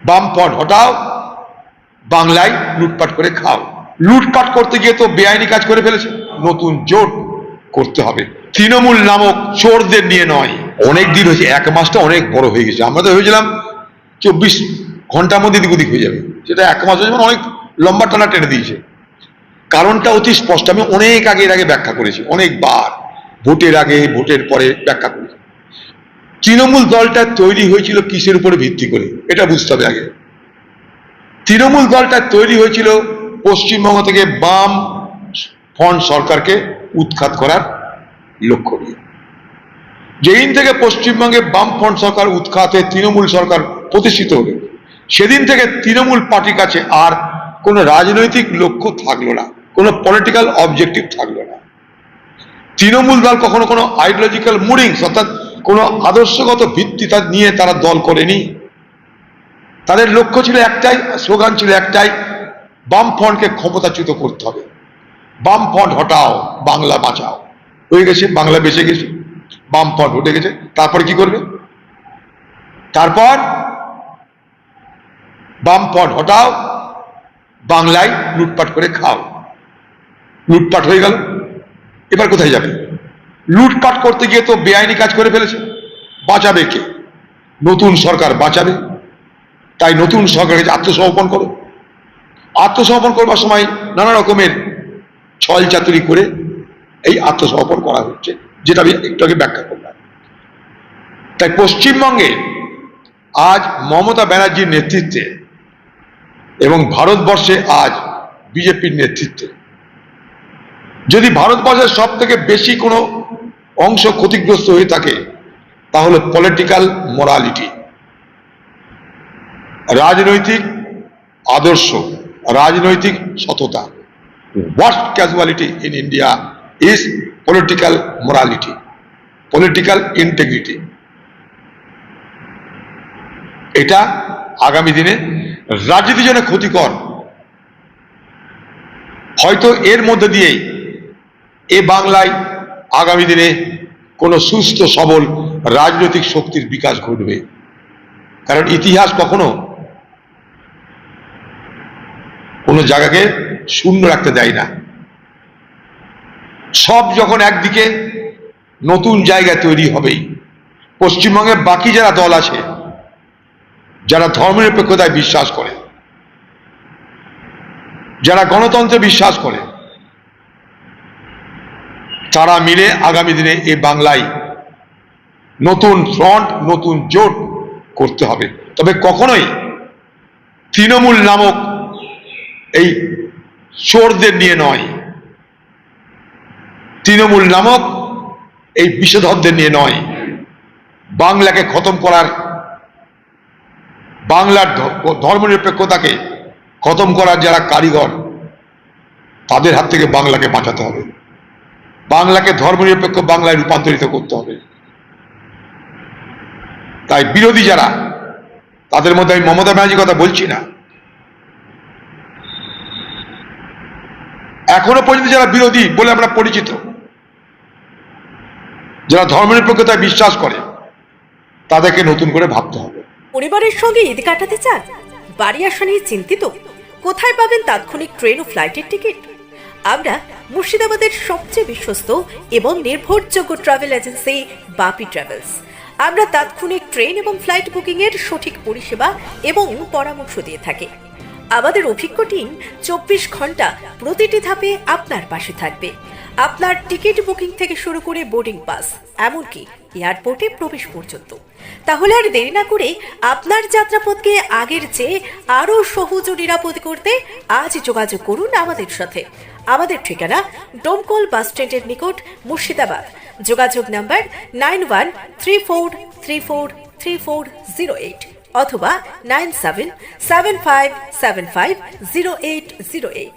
বামপট হটাও, বাংলায় লুটপাট করে খাও। লুটপাট করতে গিয়ে তো বেআইনি কাজ করে ফেলেছে, নতুন জোট করতে হবে। তৃণমূল নামক চোরদের নিয়ে নয়। অনেক দিন হয়েছে, 1 মাসটা অনেক বড় হয়ে গেছে। আমরা তো ভেবেছিলাম 24 ঘন্টার মধ্যে দিক ওদিক হয়ে যাবে, সেটা 1 মাস হয়েছে, অনেক লম্বা টানা টেনে দিয়েছে। কারণটা অতি স্পষ্ট, আমি অনেক আগে ব্যাখ্যা করেছি, অনেকবার, ভোটের আগে ভোটের পরে ব্যাখ্যা করেছি। তৃণমূল দলটা তৈরি হয়েছিল কিসের উপরে ভিত্তি করে, এটা বুঝতে হবে আগে। তৃণমূল দলটা তৈরি হয়েছিল পশ্চিমবঙ্গ থেকে বাম ফ্রন্ট সরকারকে উৎখাত করার লক্ষ্য নিয়ে। যেদিন থেকে পশ্চিমবঙ্গে বাম ফ্রন্ট সরকার উৎখাত হয়ে তৃণমূল সরকার প্রতিষ্ঠিত হলো, সেদিন থেকে তৃণমূল পার্টির কাছে আর কোনো রাজনৈতিক লক্ষ্য থাকলো না, কোনো পলিটিক্যাল অবজেক্টিভ থাকলো না। তৃণমূল দল কখনো কোনো আইডিওলজিক্যাল মুডিংস অর্থাৎ কোনো আদর্শগত ভিত্তি নিয়ে তারা দল করেনি। তাদের লক্ষ্য ছিল একটাই, স্লোগান ছিল একটাই, বামফ্রন্টকে ক্ষমতাচ্যুত করতে হবে। বামফ্রন্ট হটাও, বাংলা বাঁচাও। হয়ে গেছে, বাংলা বেঁচে গেছে, বামফ্রন্ট উঠে গেছে। তারপরে কি করবে? তারপর বামফ্রন্ট হটাও, বাংলায় লুটপাট করে খাও। লুটপাট হয়ে গেল, এবার কোথায় যাবে? লুটপাট করতে গিয়ে তো বেআইনি কাজ করে ফেলেছে, বাঁচাবে কে? নতুন সরকার বাঁচাবে। তাই নতুন সরকারকে আত্মসমর্পণ করো। আত্মসমর্পণ করবার সময় নানা রকমের ছল চাতুরি করে এই আত্মসমর্পণ করা হচ্ছে, যেটা আমি একটু আগে ব্যাখ্যা করলাম। তাই পশ্চিমবঙ্গে আজ মমতা ব্যানার্জির নেতৃত্বে এবং ভারতবর্ষে আজ বিজেপির নেতৃত্বে, যদি ভারতবর্ষের সব থেকে বেশি কোনো অংশ ক্ষতিগ্রস্ত হয়ে থাকে, তাহলে পলিটিক্যাল মোরালিটি, রাজনৈতিক আদর্শ, রাজনৈতিক সততা। Worst casualty in India is political morality, political integrity. এটা আগামী দিনে রাজনীতির জন্য ক্ষতিকর। হয়তো এর মধ্যে দিয়েই এ বাংলায় আগামী দিনে কোনো সুস্থ সবল রাজনৈতিক শক্তির বিকাশ ঘটবে। কারণ ইতিহাস কখনো কোনো জায়গাকে শূন্য রাখতে দেয় না। সব যখন একদিকে নতুন জায়গা তৈরি হবেই। পশ্চিমবঙ্গে বাকি যারা দল আছে, যারা ধর্মনিরপেক্ষতায় বিশ্বাস করে, যারা গণতন্ত্রে বিশ্বাস করে, তারা মিলে আগামী দিনে এই বাংলায় নতুন ফ্রন্ট, নতুন জোট করতে হবে। তবে কখনোই তৃণমূল নামক এই চোরদের নিয়ে নয়, তৃণমূল নামক এই বিষধরদের নিয়ে নয়। বাংলাকে খতম করার, বাংলার ধর্মনিরপেক্ষতাকে খতম করার যারা কারিগর, তাদের হাত থেকে বাংলাকে বাঁচাতে হবে। বাংলাকে ধর্মনিরপেক্ষ বাংলায় রূপান্তরিত করতে হবে। তাই বিরোধী যারা, তাদের মধ্যে আমি মমতা ব্যানার্জির কথা বলছি না, এখনো পর্যন্ত যারা বিরোধী বলে আমরা পরিচিত, যারা ধর্মনিরপেক্ষতায় বিশ্বাস করে, তাদেরকে নতুন করে ভাবতে হবে। পরিবারের সঙ্গে ঈদ কাটাতে চান? বাড়ি আসা নিয়ে চিন্তিত? কোথায় পাবেন তাৎক্ষণিক ট্রেন ও ফ্লাইটের টিকিট? আমরা মুর্শিদাবাদের সবচেয়ে বিশ্বস্ত এবং নির্ভরযোগ্য ট্রাভেল এজেন্সি বাপি ট্রাভেলস। আমরা তাৎক্ষণিক ট্রেন এবং ফ্লাইট বুকিং এর সঠিক পরিষেবা এবং পরামর্শ দিয়ে থাকি। আমাদের অভিজ্ঞ টিম 24 ঘন্টা প্রতিটি ধাপে আপনার পাশে থাকবে। আপনার টিকিট বুকিং থেকে শুরু করে বোর্ডিং পাস, এমনকি এয়ারপোর্টে প্রবেশ পর্যন্ত। তাহলে আর দেরি না করে আপনার যাত্রাপথকে আগের চেয়ে আরও সহজ ও নিরাপদ করতে আজ যোগাযোগ করুন আমাদের সাথে। আমাদের ঠিকানা ডোমকল বাস স্ট্যান্ডের নিকট, মুর্শিদাবাদ। যোগাযোগ নাম্বার 9134343408 অথবা 9775750808।